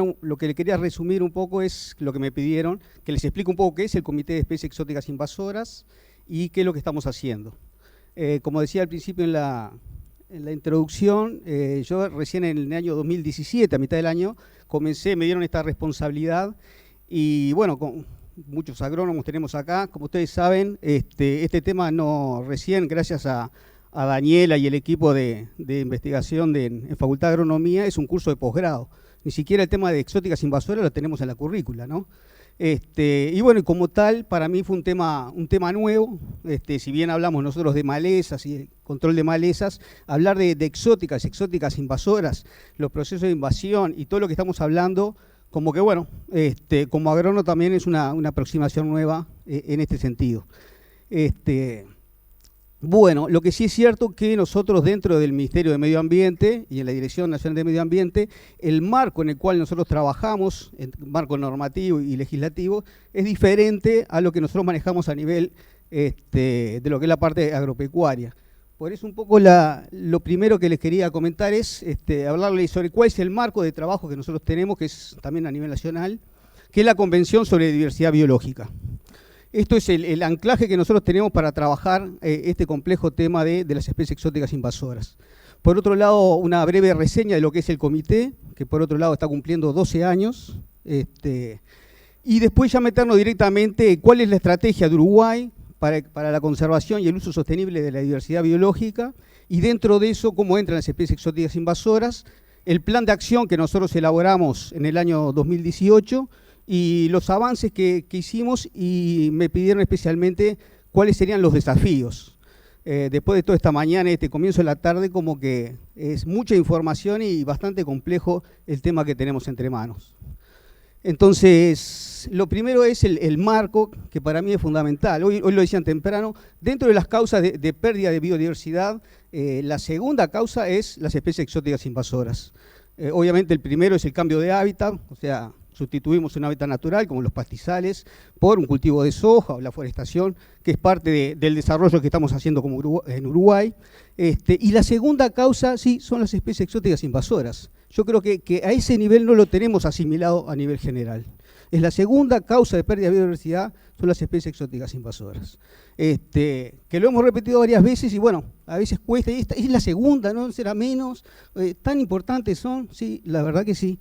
bueno, lo que le quería resumir un poco es lo que me pidieron, que les explique un poco qué es el Comité de Especies Exóticas Invasoras y qué es lo que estamos haciendo. Como decía al principio en la introducción, yo recién en el año 2017, a mitad del año, me dieron esta responsabilidad y bueno, con muchos agrónomos tenemos acá, como ustedes saben, este tema recién gracias a Daniela y el equipo de investigación en Facultad de Agronomía, es un curso de posgrado. Ni siquiera el tema de exóticas invasoras lo tenemos en la currícula, ¿no? Y bueno, y como tal, para mí fue un tema nuevo. Si bien hablamos nosotros de malezas y control de malezas, hablar de exóticas invasoras, los procesos de invasión y todo lo que estamos hablando, como que bueno, como agrónomo también es una aproximación nueva en este sentido. Bueno, lo que sí es cierto que nosotros dentro del Ministerio de Medio Ambiente y en la Dirección Nacional de Medio Ambiente, el marco en el cual nosotros trabajamos, el marco normativo y legislativo, es diferente a lo que nosotros manejamos a nivel de lo que es la parte agropecuaria. Por eso un poco lo primero que les quería comentar es hablarles sobre cuál es el marco de trabajo que nosotros tenemos, que es también a nivel nacional, que es la Convención sobre Diversidad Biológica. Esto es el anclaje que nosotros tenemos para trabajar este complejo tema de las especies exóticas invasoras. Por otro lado, una breve reseña de lo que es el comité, que por otro lado está cumpliendo 12 años. Y después ya meternos directamente cuál es la estrategia de Uruguay para la conservación y el uso sostenible de la diversidad biológica, y dentro de eso cómo entran las especies exóticas invasoras, el plan de acción que nosotros elaboramos en el año 2018, y los avances que hicimos, y me pidieron especialmente cuáles serían los desafíos. Después de toda esta mañana, este comienzo de la tarde, como que es mucha información y bastante complejo el tema que tenemos entre manos. Entonces, lo primero es el marco, que para mí es fundamental. Hoy lo decían temprano, dentro de las causas de pérdida de biodiversidad, la segunda causa es las especies exóticas invasoras. Obviamente el primero es el cambio de hábitat, o sea, sustituimos un hábitat natural como los pastizales por un cultivo de soja o la forestación, que es parte del desarrollo que estamos haciendo en Uruguay. Y la segunda causa, sí, son las especies exóticas invasoras. Yo creo que a ese nivel no lo tenemos asimilado a nivel general. Es la segunda causa de pérdida de biodiversidad, son las especies exóticas invasoras. Que lo hemos repetido varias veces y bueno, a veces cuesta, y esta es la segunda, ¿no será menos? ¿Tan importantes son? Sí, la verdad que sí.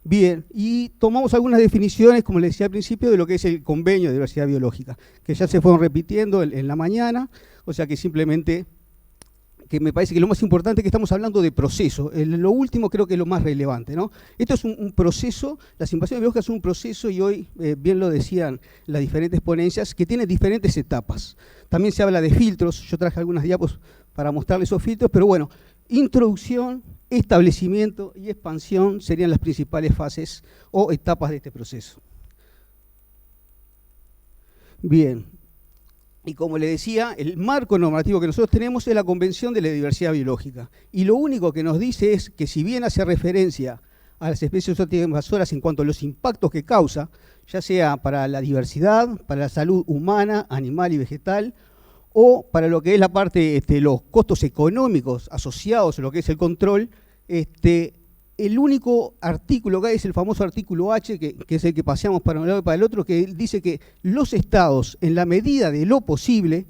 Bien, y tomamos algunas definiciones, como les decía al principio, de lo que es el convenio de diversidad biológica, que ya se fueron repitiendo en la mañana, o sea que simplemente, que me parece que lo más importante es que estamos hablando de proceso. Lo último creo que es lo más relevante, ¿no? Esto es un proceso, las invasiones biológicas son un proceso, y hoy bien lo decían las diferentes ponencias, que tiene diferentes etapas. También se habla de filtros, yo traje algunas diapos para mostrarles esos filtros, pero bueno, introducción, establecimiento y expansión serían las principales fases o etapas de este proceso. Bien, y como le decía, el marco normativo que nosotros tenemos es la Convención de la Diversidad Biológica, y lo único que nos dice es que si bien hace referencia a las especies exóticas invasoras en cuanto a los impactos que causa, ya sea para la diversidad, para la salud humana, animal y vegetal, o para lo que es la parte, los costos económicos asociados a lo que es el control, el único artículo que hay es el famoso artículo H, que es el que paseamos para un lado y para el otro, que dice que los estados, en la medida de lo posible,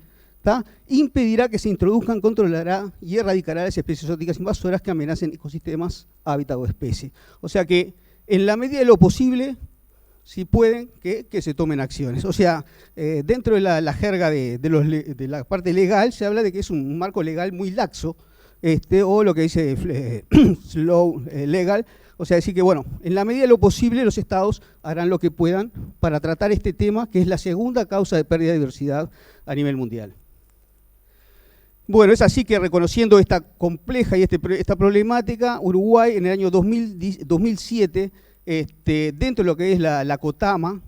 impedirá que se introduzcan, controlará y erradicará las especies exóticas invasoras que amenacen ecosistemas, hábitat o especie. O sea que, en la medida de lo posible, si pueden, que se tomen acciones. O sea, dentro de la jerga de la parte legal, se habla de que es un marco legal muy laxo, o lo que dice slow legal, o sea, decir que, bueno, en la medida de lo posible los estados harán lo que puedan para tratar este tema, que es la segunda causa de pérdida de diversidad a nivel mundial. Bueno, es así que reconociendo esta compleja y esta problemática, Uruguay en el año 2007, dentro de lo que es la COTAMA,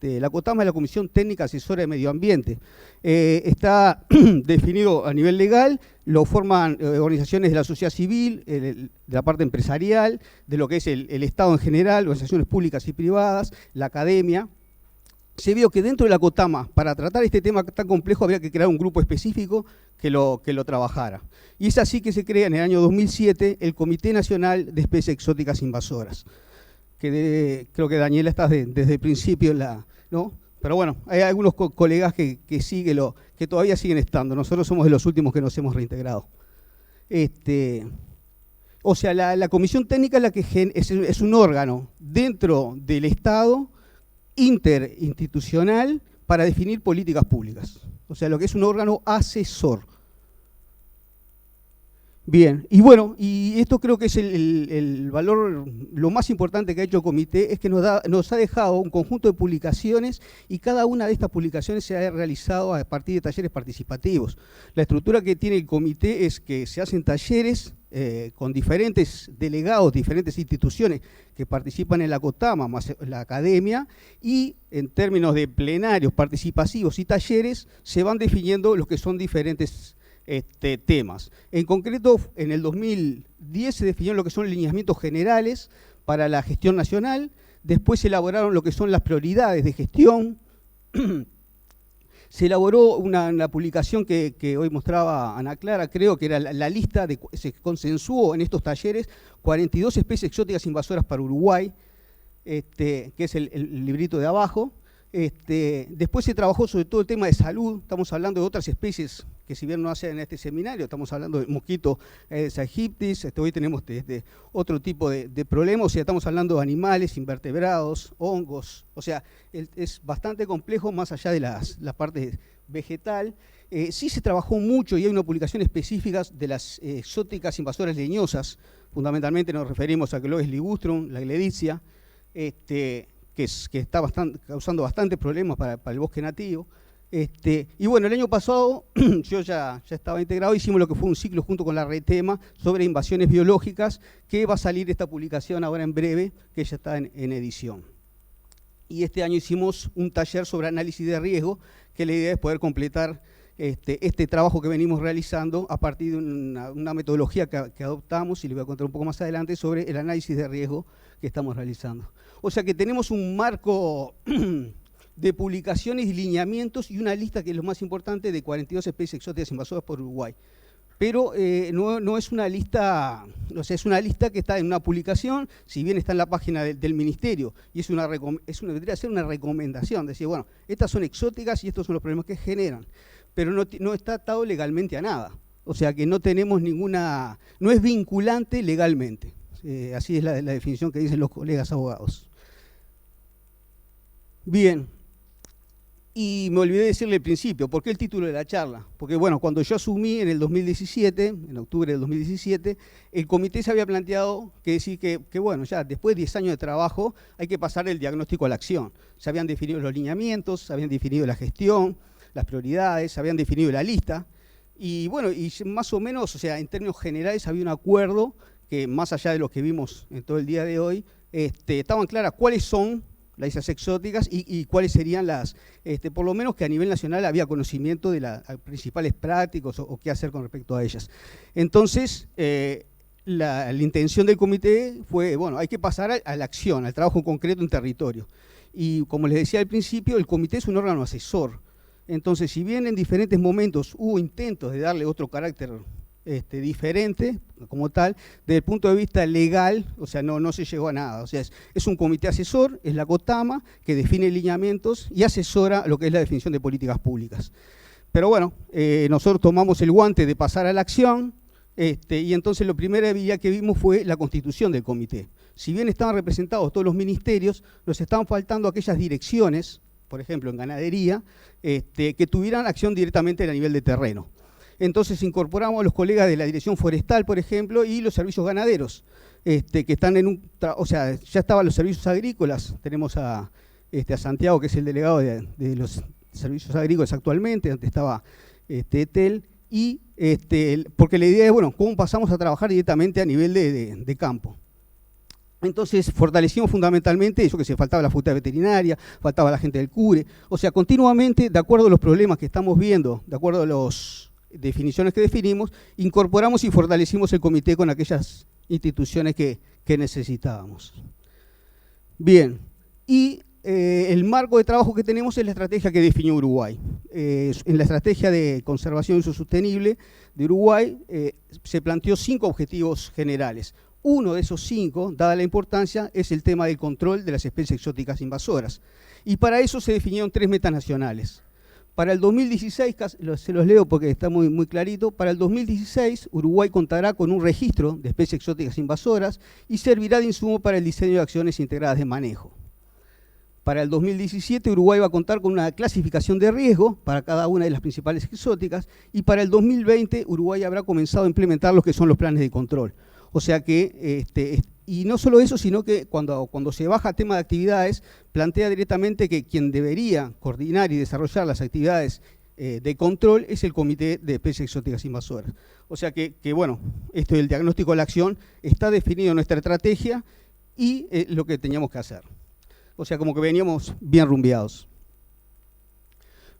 la COTAMA es la Comisión Técnica Asesora de Medio Ambiente, está definido a nivel legal, lo forman organizaciones de la sociedad civil, de la parte empresarial, de lo que es el Estado en general, organizaciones públicas y privadas, la academia, se vio que dentro de la COTAMA, para tratar este tema tan complejo, había que crear un grupo específico que lo trabajara. Y es así que se crea en el año 2007 el Comité Nacional de Especies Exóticas Invasoras, que creo que Daniela está desde el principio, ¿no? Pero bueno, hay algunos colegas que todavía siguen estando. Nosotros somos de los últimos que nos hemos reintegrado. O sea, la comisión técnica es un órgano dentro del Estado interinstitucional para definir políticas públicas. O sea, lo que es un órgano asesor. Bien, y bueno, y esto creo que es el valor, lo más importante que ha hecho el comité, es que nos ha dejado un conjunto de publicaciones y cada una de estas publicaciones se ha realizado a partir de talleres participativos. La estructura que tiene el comité es que se hacen talleres con diferentes delegados, diferentes instituciones que participan en la COTAMA, más la academia, y en términos de plenarios, participativos y talleres, se van definiendo lo que son diferentes temas. En concreto, en el 2010 se definieron lo que son lineamientos generales para la gestión nacional, después se elaboraron lo que son las prioridades de gestión, se elaboró una publicación que hoy mostraba Ana Clara, creo que era la lista, se consensuó en estos talleres 42 especies exóticas invasoras para Uruguay, que es el librito de abajo. Después se trabajó sobre todo el tema de salud, estamos hablando de otras especies que si bien no hacen en este seminario, estamos hablando de mosquito Aedes aegyptis, hoy tenemos otro tipo de problemas, o sea, estamos hablando de animales, invertebrados, hongos, o sea, es bastante complejo más allá de la parte vegetal. Sí se trabajó mucho y hay una publicación específica de las exóticas invasoras leñosas, fundamentalmente nos referimos a Clovis ligustrum, la gledicia, que está causando bastantes problemas para el bosque nativo. Y bueno, el año pasado yo ya estaba integrado, hicimos lo que fue un ciclo junto con la RETEMA sobre invasiones biológicas, que va a salir esta publicación ahora en breve, que ya está en edición. Y este año hicimos un taller sobre análisis de riesgo, que la idea es poder completar este trabajo que venimos realizando a partir de una metodología que adoptamos, y les voy a contar un poco más adelante, sobre el análisis de riesgo que estamos realizando. O sea que tenemos un marco de publicaciones y lineamientos y una lista, que es lo más importante, de 42 especies exóticas invasoras por Uruguay. Pero no es una lista, o sea, es una lista que está en una publicación, si bien está en la página del ministerio, y debería ser una recomendación, decir, bueno, estas son exóticas y estos son los problemas que generan, pero no está atado legalmente a nada, o sea que no tenemos no es vinculante legalmente, así es la definición que dicen los colegas abogados. Bien. Y me olvidé decirle al principio, ¿por qué el título de la charla? Porque bueno, cuando yo asumí en el 2017, en octubre del 2017, el comité se había planteado que bueno, ya después de 10 años de trabajo hay que pasar del diagnóstico a la acción. Se habían definido los lineamientos, se habían definido la gestión, las prioridades, se habían definido la lista. Y bueno, y más o menos, o sea, en términos generales había un acuerdo que más allá de lo que vimos en todo el día de hoy, estaban claras cuáles son las islas exóticas y cuáles serían por lo menos que a nivel nacional había conocimiento de las principales prácticas o qué hacer con respecto a ellas. Entonces, la intención del comité fue, bueno, hay que pasar a la acción, al trabajo concreto en territorio. Y como les decía al principio, el comité es un órgano asesor. Entonces, si bien en diferentes momentos hubo intentos de darle otro carácter diferente, como tal, desde el punto de vista legal, o sea, no se llegó a nada. O sea, es un comité asesor, es la COTAMA, que define lineamientos y asesora lo que es la definición de políticas públicas. Pero bueno, nosotros tomamos el guante de pasar a la acción, y entonces la primera habilidad que vimos fue la constitución del comité. Si bien estaban representados todos los ministerios, nos estaban faltando aquellas direcciones, por ejemplo en ganadería, que tuvieran acción directamente a nivel de terreno. Entonces incorporamos a los colegas de la Dirección Forestal, por ejemplo, y los servicios ganaderos, que están o sea, ya estaban los servicios agrícolas, tenemos a Santiago, que es el delegado de los servicios agrícolas actualmente, antes estaba Etel, y porque la idea es, bueno, cómo pasamos a trabajar directamente a nivel de campo. Entonces fortalecimos fundamentalmente eso, que se faltaba la facultad veterinaria, faltaba la gente del CURE, o sea, continuamente, de acuerdo a los problemas que estamos viendo, de acuerdo a las definiciones que definimos, incorporamos y fortalecimos el comité con aquellas instituciones que necesitábamos. Bien, y el marco de trabajo que tenemos es la estrategia que definió Uruguay. En la estrategia de conservación y uso sostenible de Uruguay se planteó 5 objetivos generales. Uno de esos 5, dada la importancia, es el tema del control de las especies exóticas invasoras. Y para eso se definieron 3 metas nacionales. Para el 2016, se los leo porque está muy clarito, para el 2016 Uruguay contará con un registro de especies exóticas invasoras y servirá de insumo para el diseño de acciones integradas de manejo. Para el 2017 Uruguay va a contar con una clasificación de riesgo para cada una de las principales exóticas y para el 2020 Uruguay habrá comenzado a implementar lo que son los planes de control. O sea que, y no solo eso, sino que cuando se baja el tema de actividades, plantea directamente que quien debería coordinar y desarrollar las actividades de control es el Comité de Especies Exóticas Invasoras. O sea que bueno, esto del diagnóstico de la acción está definido en nuestra estrategia y lo que teníamos que hacer. O sea, como que veníamos bien rumbeados.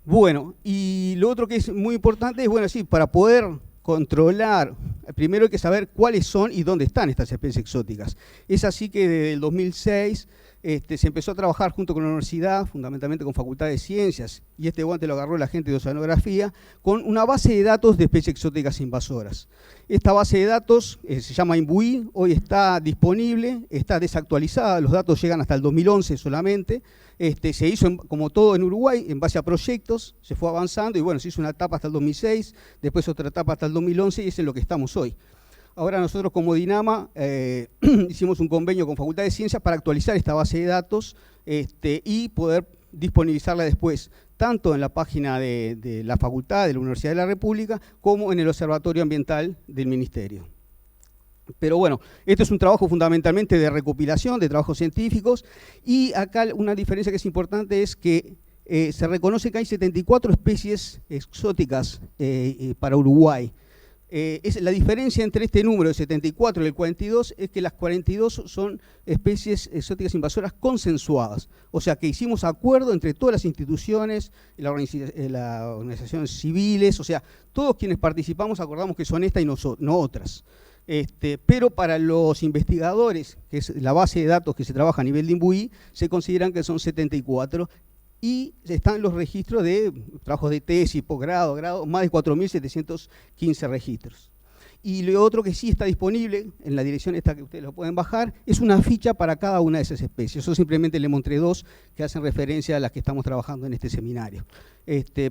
Bueno, y lo otro que es muy importante es, bueno, sí, para poder controlar, primero hay que saber cuáles son y dónde están estas especies exóticas. Es así que desde el 2006 se empezó a trabajar junto con la universidad, fundamentalmente con Facultad de Ciencias, y este guante lo agarró la gente de oceanografía, con una base de datos de especies exóticas invasoras. Esta base de datos se llama INBUI, hoy está disponible, está desactualizada, los datos llegan hasta el 2011 solamente. Se hizo, como todo en Uruguay, en base a proyectos, se fue avanzando y bueno, se hizo una etapa hasta el 2006, después otra etapa hasta el 2011 y es en lo que estamos hoy. Ahora nosotros como Dinama hicimos un convenio con Facultad de Ciencias para actualizar esta base de datos y poder disponibilizarla después, tanto en la página de la Facultad, de la Universidad de la República, como en el Observatorio Ambiental del Ministerio. Pero bueno, este es un trabajo fundamentalmente de recopilación, de trabajos científicos, y acá una diferencia que es importante es que se reconoce que hay 74 especies exóticas para Uruguay. La diferencia entre este número de 74 y el 42 es que las 42 son especies exóticas invasoras consensuadas. O sea que hicimos acuerdo entre todas las instituciones, las organizaciones civiles, o sea, todos quienes participamos acordamos que son estas y no otras. Pero para los investigadores, que es la base de datos que se trabaja a nivel de INBUI, se consideran que son 74 y están los registros de trabajos de tesis, posgrado, grado, más de 4.715 registros. Y lo otro que sí está disponible, en la dirección esta que ustedes lo pueden bajar, es una ficha para cada una de esas especies. Yo simplemente le mostré 2 que hacen referencia a las que estamos trabajando en este seminario.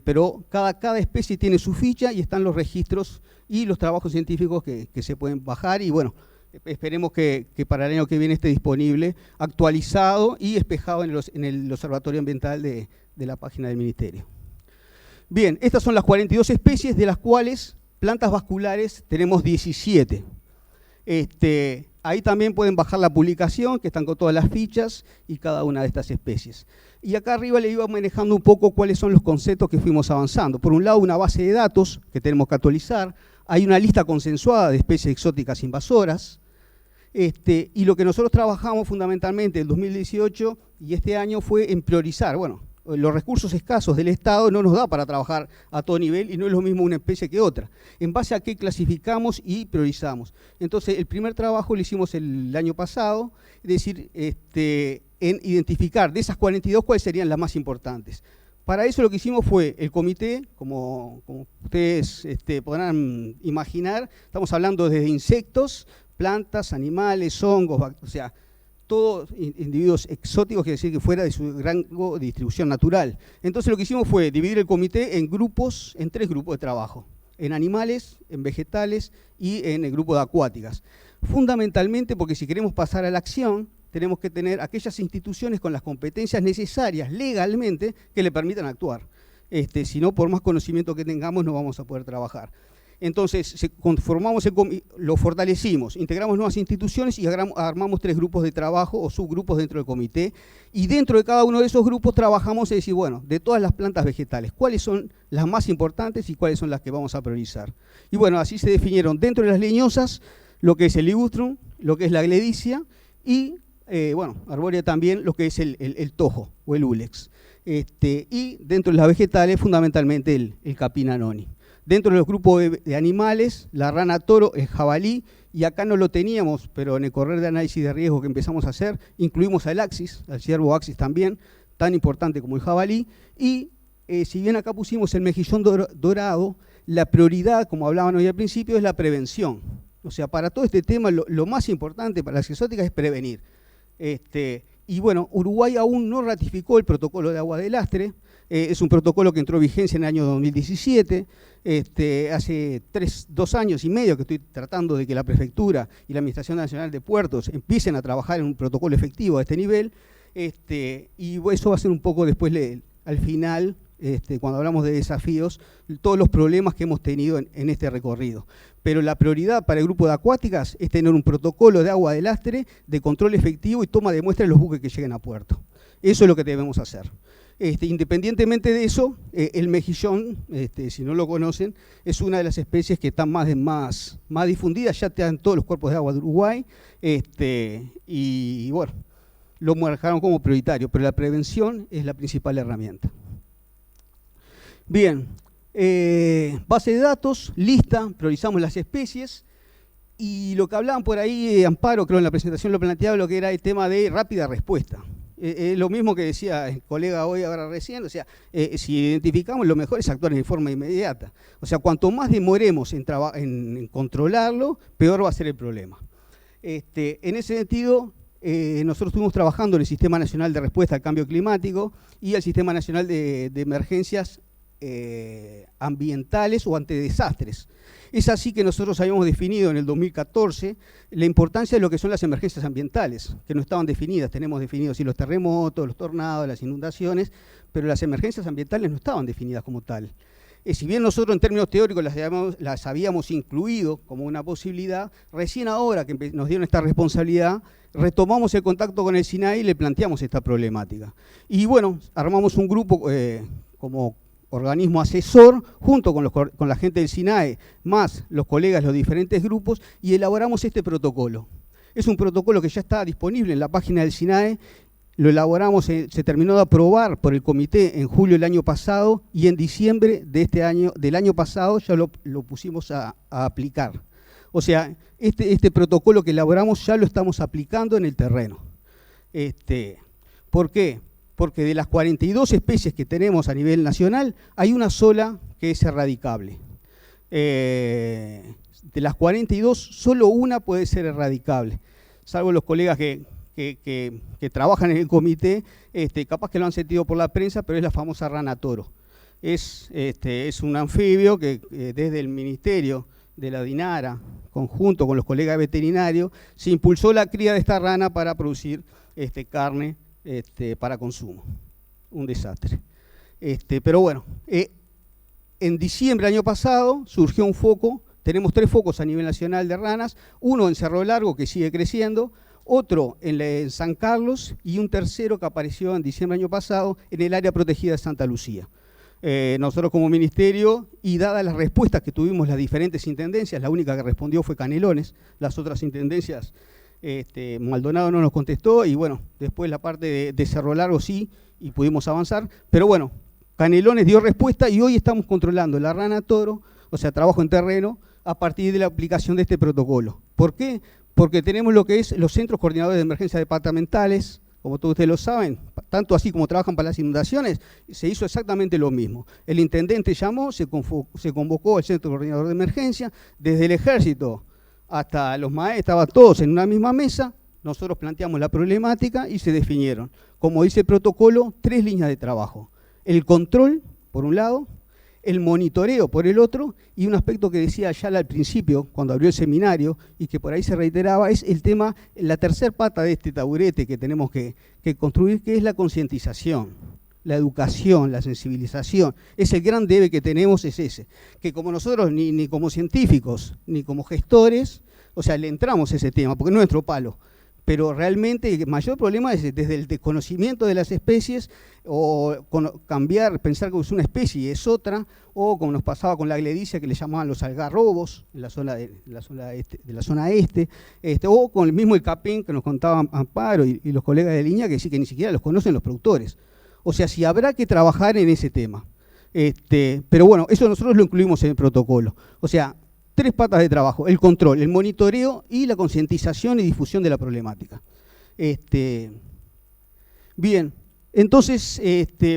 Pero cada especie tiene su ficha y están los registros y los trabajos científicos que se pueden bajar y bueno, esperemos que para el año que viene esté disponible, actualizado y espejado en el Observatorio Ambiental de la página del Ministerio. Bien, estas son las 42 especies, de las cuales plantas vasculares tenemos 17. Ahí también pueden bajar la publicación, que están con todas las fichas y cada una de estas especies. Y acá arriba le iba manejando un poco cuáles son los conceptos que fuimos avanzando. Por un lado, una base de datos que tenemos que actualizar. Hay una lista consensuada de especies exóticas invasoras. Y lo que nosotros trabajamos fundamentalmente en 2018 y este año fue en priorizar. Bueno, los recursos escasos del Estado no nos da para trabajar a todo nivel y no es lo mismo una especie que otra. En base a qué clasificamos y priorizamos. Entonces, el primer trabajo lo hicimos el año pasado, es decir, en identificar de esas 42 cuáles serían las más importantes. Para eso lo que hicimos fue el comité, como ustedes podrán imaginar, estamos hablando desde insectos, plantas, animales, hongos, o sea, todos individuos exóticos, quiere decir que fuera de su rango de distribución natural. Entonces lo que hicimos fue dividir el comité en 3 grupos de trabajo, en animales, en vegetales y en el grupo de acuáticas. Fundamentalmente porque si queremos pasar a la acción, tenemos que tener aquellas instituciones con las competencias necesarias legalmente que le permitan actuar. Si no, por más conocimiento que tengamos, no vamos a poder trabajar. Entonces, conformamos lo fortalecimos, integramos nuevas instituciones y armamos 3 grupos de trabajo o subgrupos dentro del comité. Y dentro de cada uno de esos grupos trabajamos es decir, bueno, de todas las plantas vegetales, ¿cuáles son las más importantes y cuáles son las que vamos a priorizar? Y bueno, así se definieron dentro de las leñosas lo que es el ligustrum, lo que es la gledicia y, bueno, arbórea también, lo que es el tojo o el ulex. Y dentro de las vegetales, fundamentalmente el capina noni. Dentro de los grupos de animales, la rana toro, el jabalí, y acá no lo teníamos, pero en el correr de análisis de riesgo que empezamos a hacer, incluimos al axis, al ciervo axis también, tan importante como el jabalí, y si bien acá pusimos el mejillón dorado, la prioridad, como hablaban hoy al principio, es la prevención. O sea, para todo este tema, lo más importante para las exóticas es prevenir. Y bueno, Uruguay aún no ratificó el protocolo de agua de lastre. Es un protocolo que entró en vigencia en el año 2017. Hace 2 años y medio que estoy tratando de que la Prefectura y la Administración Nacional de Puertos empiecen a trabajar en un protocolo efectivo a este nivel. Y eso va a ser un poco después, al final, cuando hablamos de desafíos, todos los problemas que hemos tenido en este recorrido. Pero la prioridad para el grupo de acuáticas es tener un protocolo de agua de lastre, de control efectivo y toma de muestra de los buques que lleguen a puerto. Eso es lo que debemos hacer. Independientemente de eso, el mejillón, si no lo conocen, es una de las especies que están más difundidas, ya está en todos los cuerpos de agua de Uruguay, y bueno, lo marcaron como prioritario, pero la prevención es la principal herramienta. Bien, base de datos, lista, priorizamos las especies, y lo que hablaban por ahí, Amparo, creo en la presentación lo planteaba, lo que era el tema de rápida respuesta. Lo mismo que decía el colega hoy ahora recién, o sea, si identificamos, lo mejor es actuar en forma inmediata. O sea, cuanto más demoremos en controlarlo, peor va a ser el problema. En ese sentido, nosotros estuvimos trabajando en el Sistema Nacional de Respuesta al Cambio Climático y el Sistema Nacional de Emergencias ambientales o ante desastres. Es así que nosotros habíamos definido en el 2014 la importancia de lo que son las emergencias ambientales, que no estaban definidas. Tenemos definidos los terremotos, los tornados, las inundaciones, pero las emergencias ambientales no estaban definidas como tal. Si bien nosotros en términos teóricos las habíamos incluido como una posibilidad, recién ahora que nos dieron esta responsabilidad, retomamos el contacto con el SINAE y le planteamos esta problemática. Y bueno, armamos un grupo como organismo asesor, junto con la gente del SINAE, más los colegas de los diferentes grupos, y elaboramos este protocolo. Es un protocolo que ya está disponible en la página del SINAE, lo elaboramos, se terminó de aprobar por el comité en julio del año pasado, y en diciembre del año pasado ya lo pusimos a aplicar. O sea, este protocolo que elaboramos ya lo estamos aplicando en el terreno. ¿Por qué? Porque de las 42 especies que tenemos a nivel nacional, hay una sola que es erradicable. De las 42, solo una puede ser erradicable, salvo los colegas que trabajan en el comité, capaz que lo han sentido por la prensa, pero es la famosa rana toro. Es un anfibio que desde el Ministerio de la DINARA, conjunto con los colegas veterinarios, se impulsó la cría de esta rana para producir carne para consumo. Un desastre. Pero bueno, en diciembre del año pasado surgió un foco, tenemos 3 focos a nivel nacional de ranas, uno en Cerro Largo que sigue creciendo, otro en San Carlos y un tercero que apareció en diciembre del año pasado en el área protegida de Santa Lucía. Nosotros como ministerio, y dadas las respuestas que tuvimos las diferentes intendencias, la única que respondió fue Canelones, las otras intendencias, Maldonado no nos contestó, y bueno, después la parte de Cerro Largo sí, y pudimos avanzar, pero bueno, Canelones dio respuesta y hoy estamos controlando la rana toro, o sea, trabajo en terreno, a partir de la aplicación de este protocolo. ¿Por qué? Porque tenemos lo que es los centros coordinadores de emergencias departamentales, como todos ustedes lo saben, tanto así como trabajan para las inundaciones, se hizo exactamente lo mismo. El intendente llamó, se convocó al centro coordinador de emergencia, desde el ejército hasta los maestros, estaban todos en una misma mesa, nosotros planteamos la problemática y se definieron, como dice el protocolo, 3 líneas de trabajo. El control, por un lado, el monitoreo por el otro, y un aspecto que decía ya al principio, cuando abrió el seminario, y que por ahí se reiteraba, es el tema, la tercer pata de este taburete que tenemos que construir, que es la concientización, la educación, la sensibilización. Es el gran debe que tenemos, es ese, que como nosotros, ni como científicos, ni como gestores, o sea, le entramos a ese tema, porque no es nuestro palo, pero realmente el mayor problema es desde el desconocimiento de las especies, o pensar que es una especie y es otra, o como nos pasaba con la gledicia que le llamaban los algarrobos en la zona este, o con el mismo el capín que nos contaban Amparo y los colegas de línea, que sí que ni siquiera los conocen los productores. O sea, sí habrá que trabajar en ese tema. Pero bueno, eso nosotros lo incluimos en el protocolo. O sea, 3 patas de trabajo: el control, el monitoreo y la concientización y difusión de la problemática. Bien, Entonces,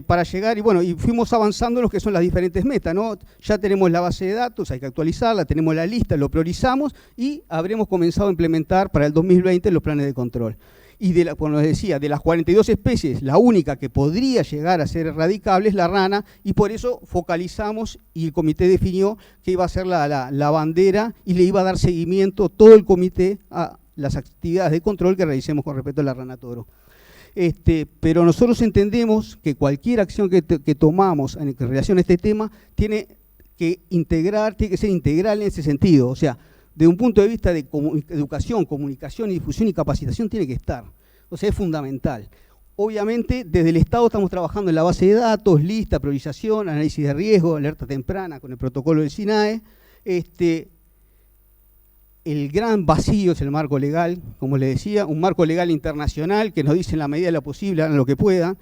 para llegar, y fuimos avanzando en lo que son las diferentes metas, ¿no? Ya tenemos la base de datos, hay que actualizarla, tenemos la lista, lo priorizamos y habremos comenzado a implementar para el 2020 los planes de control. Y como les decía, de las 42 especies, la única que podría llegar a ser erradicable es la rana, y por eso focalizamos y el comité definió que iba a ser la bandera y le iba a dar seguimiento todo el comité a las actividades de control que realicemos con respecto a la rana toro. Pero nosotros entendemos que cualquier acción que tomamos en relación a este tema tiene que ser integral en ese sentido. O sea, de un punto de vista de educación, comunicación, difusión y capacitación tiene que estar. O sea, es fundamental. Obviamente, desde el Estado estamos trabajando en la base de datos, lista, priorización, análisis de riesgo, alerta temprana con el protocolo del SINAE. El gran vacío es el marco legal, como les decía, un marco legal internacional que nos dice en la medida de lo posible, hagan lo que puedan,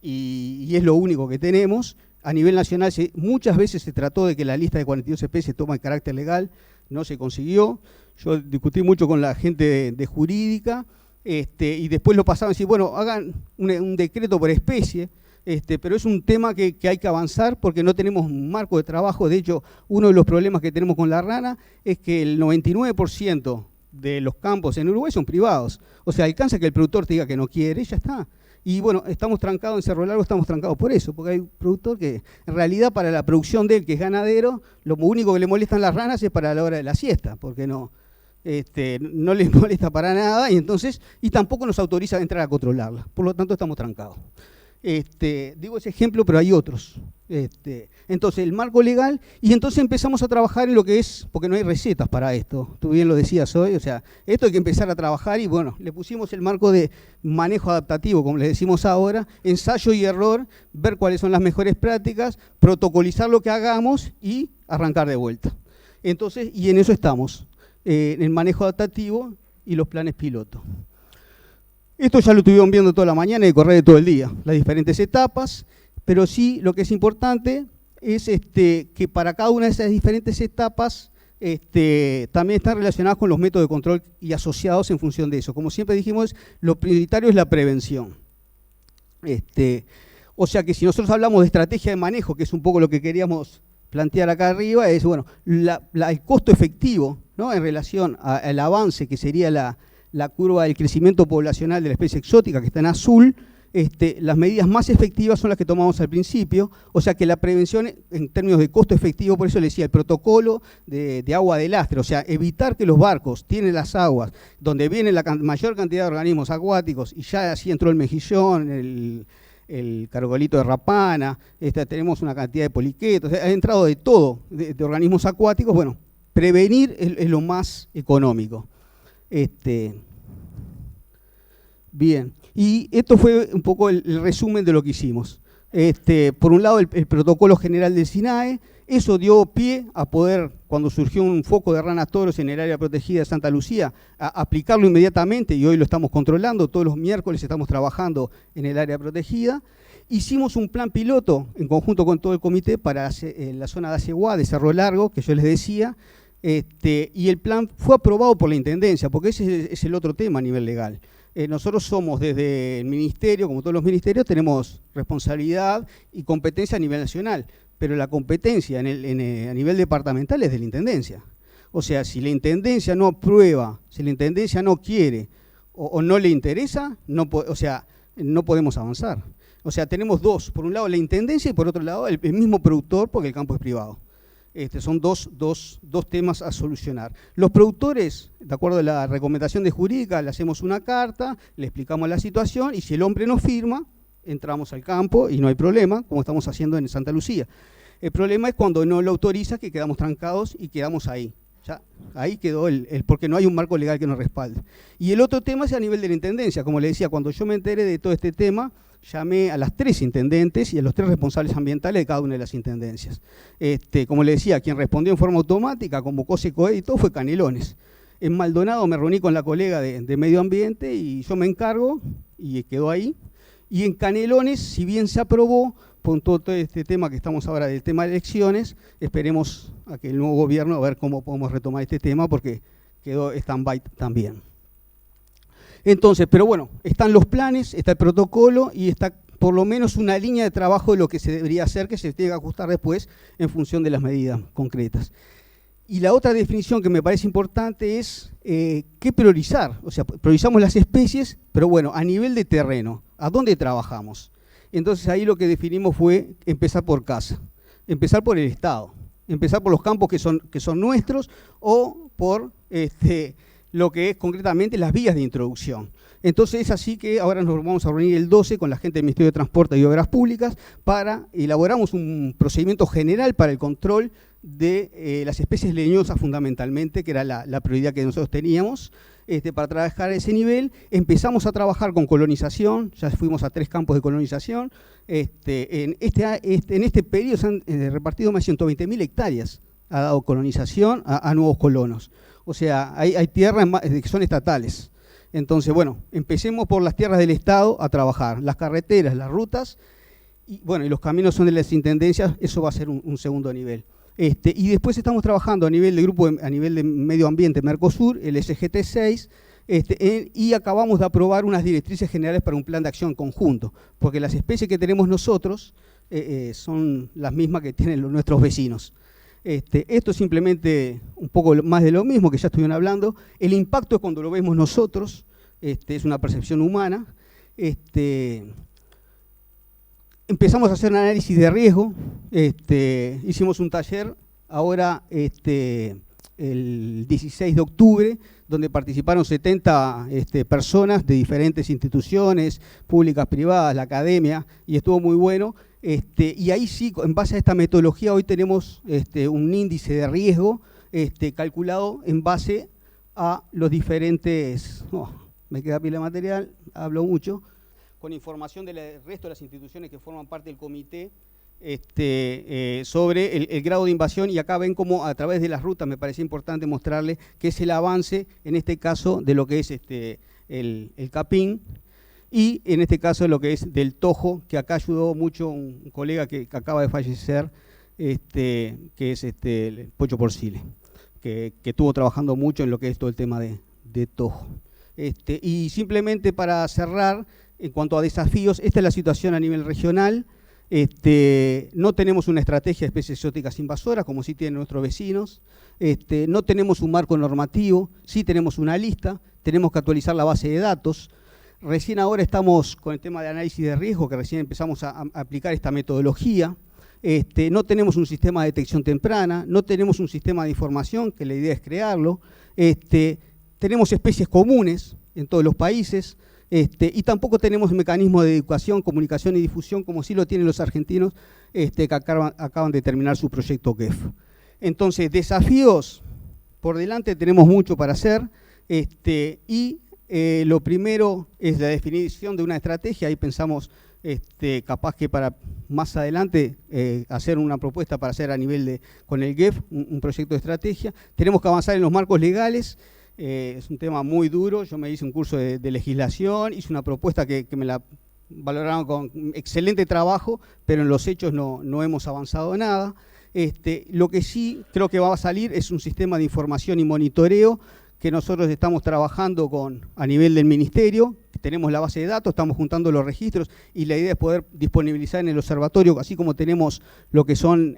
y es lo único que tenemos. A nivel nacional muchas veces se trató de que la lista de 42 especies tome carácter legal, no se consiguió. Yo discutí mucho con la gente de jurídica, y después lo pasaban a decir, bueno, hagan un decreto por especie, pero es un tema que hay que avanzar porque no tenemos un marco de trabajo. De hecho, uno de los problemas que tenemos con la rana es que el 99% de los campos en Uruguay son privados. O sea, alcanza que el productor te diga que no quiere, ya está. Y bueno, estamos trancados en Cerro Largo, estamos trancados por eso, porque hay un productor que en realidad para la producción de él, que es ganadero, lo único que le molestan las ranas es para la hora de la siesta, porque no les molesta para nada, y tampoco nos autoriza a entrar a controlarla. Por lo tanto, estamos trancados. Digo ese ejemplo, pero hay otros. Entonces, el marco legal, y entonces empezamos a trabajar en lo que es, porque no hay recetas para esto, tú bien lo decías hoy, o sea, esto hay que empezar a trabajar, y bueno, le pusimos el marco de manejo adaptativo, como les decimos ahora, ensayo y error, ver cuáles son las mejores prácticas, protocolizar lo que hagamos y arrancar de vuelta. Entonces, y en eso estamos, en el manejo adaptativo y los planes piloto. Esto ya lo estuvieron viendo toda la mañana y correr todo el día, las diferentes etapas, pero sí lo que es importante es que para cada una de esas diferentes etapas también están relacionadas con los métodos de control y asociados en función de eso. Como siempre dijimos, lo prioritario es la prevención. O sea que si nosotros hablamos de estrategia de manejo, que es un poco lo que queríamos plantear acá arriba, es bueno, el costo efectivo, ¿no?, en relación al avance que sería la curva del crecimiento poblacional de la especie exótica, que está en azul. Las medidas más efectivas son las que tomamos al principio, o sea que la prevención en términos de costo efectivo, por eso le decía, el protocolo de agua de lastre, o sea, evitar que los barcos tienen las aguas donde viene la mayor cantidad de organismos acuáticos, y ya así entró el mejillón, el cargolito de rapana, tenemos una cantidad de poliquetos, ha entrado de todo, de organismos acuáticos. Bueno, prevenir es lo más económico. Bien, y esto fue un poco el resumen de lo que hicimos. Por un lado, el protocolo general del SINAE, eso dio pie a poder, cuando surgió un foco de ranas toros en el área protegida de Santa Lucía, a aplicarlo inmediatamente, y hoy lo estamos controlando. Todos los miércoles estamos trabajando en el área protegida. Hicimos un plan piloto en conjunto con todo el comité para la zona de Aceguá, de Cerro Largo, que yo les decía, y el plan fue aprobado por la Intendencia, porque ese es el otro tema a nivel legal. Nosotros somos desde el Ministerio, como todos los ministerios, tenemos responsabilidad y competencia a nivel nacional, pero la competencia a nivel departamental es de la Intendencia. O sea, si la Intendencia no aprueba, si la Intendencia no quiere o no le interesa, no podemos avanzar. O sea, tenemos dos, por un lado la Intendencia y por otro lado el mismo productor, porque el campo es privado. Son dos temas a solucionar. Los productores, de acuerdo a la recomendación de jurídica, le hacemos una carta, le explicamos la situación, y si el hombre no firma, entramos al campo y no hay problema, como estamos haciendo en Santa Lucía. El problema es cuando no lo autoriza, que quedamos trancados y quedamos ahí. Ya, ahí quedó porque no hay un marco legal que nos respalde. Y el otro tema es a nivel de la Intendencia. Como le decía, cuando yo me enteré de todo este tema, llamé a las 3 intendentes y a los 3 responsables ambientales de cada una de las intendencias. Como le decía, quien respondió en forma automática, convocó SECOED y todo, fue Canelones. En Maldonado me reuní con la colega de Medio Ambiente y yo me encargo, y quedó ahí. Y en Canelones, si bien se aprobó, con todo este tema que estamos ahora del tema de elecciones, esperemos a que el nuevo gobierno, a ver cómo podemos retomar este tema, porque quedó stand-by también. Entonces, pero bueno, están los planes, está el protocolo y está por lo menos una línea de trabajo de lo que se debería hacer, que se tiene que ajustar después en función de las medidas concretas. Y la otra definición que me parece importante es qué priorizar. O sea, priorizamos las especies, pero bueno, a nivel de terreno, ¿a dónde trabajamos? Entonces ahí lo que definimos fue empezar por casa, empezar por el Estado, empezar por los campos que son nuestros o por lo que es concretamente las vías de introducción. Entonces es así que ahora nos vamos a reunir el 12 con la gente del Ministerio de Transporte y Obras Públicas para elaboramos un procedimiento general para el control de las especies leñosas fundamentalmente, que era la prioridad que nosotros teníamos. Para trabajar a ese nivel, empezamos a trabajar con colonización, ya fuimos a 3 campos de colonización. En este periodo se han repartido más de 120.000 hectáreas, ha dado colonización a nuevos colonos. O sea, hay tierras que son estatales. Entonces, bueno, empecemos por las tierras del Estado a trabajar, las carreteras, las rutas, y bueno, y los caminos son de las intendencias, eso va a ser un segundo nivel. Y después estamos trabajando a nivel de grupo, a nivel de medio ambiente Mercosur, el SGT 6, y acabamos de aprobar unas directrices generales para un plan de acción conjunto, porque las especies que tenemos nosotros son las mismas que tienen nuestros vecinos. Esto es simplemente un poco más de lo mismo que ya estuvieron hablando. El impacto es cuando lo vemos nosotros, es una percepción humana. Empezamos a hacer un análisis de riesgo, hicimos un taller ahora el 16 de octubre, donde participaron 70 personas de diferentes instituciones públicas, privadas, la academia, y estuvo muy bueno. Y ahí sí, en base a esta metodología, hoy tenemos un índice de riesgo calculado en base a los diferentes... me queda pila de material, hablo mucho. Con información del resto de las instituciones que forman parte del comité sobre el grado de invasión, y acá ven cómo a través de las rutas me parece importante mostrarles que es el avance, en este caso, de lo que es el capín, y en este caso lo que es del tojo, que acá ayudó mucho un colega que acaba de fallecer, que es el Pocho Porcile, que estuvo trabajando mucho en lo que es todo el tema de tojo. Y simplemente para cerrar, en cuanto a desafíos, esta es la situación a nivel regional. No tenemos una estrategia de especies exóticas invasoras, como sí tienen nuestros vecinos. No tenemos un marco normativo, sí tenemos una lista, tenemos que actualizar la base de datos. Recién ahora estamos con el tema de análisis de riesgo, que recién empezamos a aplicar esta metodología. No tenemos un sistema de detección temprana, no tenemos un sistema de información, que la idea es crearlo. Tenemos especies comunes en todos los países. Y tampoco tenemos mecanismos de educación, comunicación y difusión como sí lo tienen los argentinos que acaban de terminar su proyecto GEF. Entonces, desafíos por delante, tenemos mucho para hacer, y lo primero es la definición de una estrategia. Ahí pensamos capaz que para más adelante hacer una propuesta para hacer a nivel con el GEF un proyecto de estrategia. Tenemos que avanzar en los marcos legales. Es un tema muy duro. Yo me hice un curso de legislación, hice una propuesta que me la valoraron con excelente trabajo, pero en los hechos no hemos avanzado nada. Lo que sí creo que va a salir es un sistema de información y monitoreo que nosotros estamos trabajando a nivel del ministerio. Tenemos la base de datos, estamos juntando los registros y la idea es poder disponibilizar en el observatorio, así como tenemos lo que son,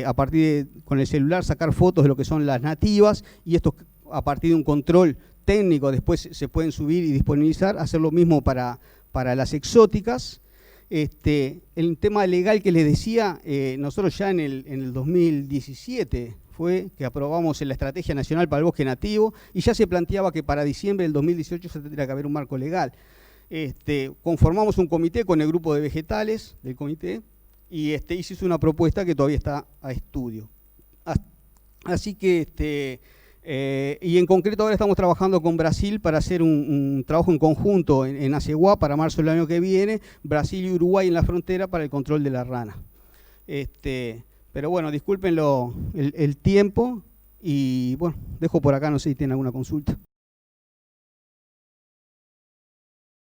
a partir con el celular, sacar fotos de lo que son las nativas, y esto a partir de un control técnico después se pueden subir y disponibilizar, hacer lo mismo para las exóticas. El tema legal que les decía, nosotros ya en el 2017 fue que aprobamos la Estrategia Nacional para el Bosque Nativo, y ya se planteaba que para diciembre del 2018 se tendría que haber un marco legal. Conformamos un comité con el grupo de vegetales del comité, y se hizo una propuesta que todavía está a estudio. Así que, y en concreto ahora estamos trabajando con Brasil para hacer un trabajo en conjunto en Aceguá para marzo del año que viene, Brasil y Uruguay en la frontera para el control de la rana. Pero bueno, disculpen el tiempo, y bueno, dejo por acá, no sé si tienen alguna consulta.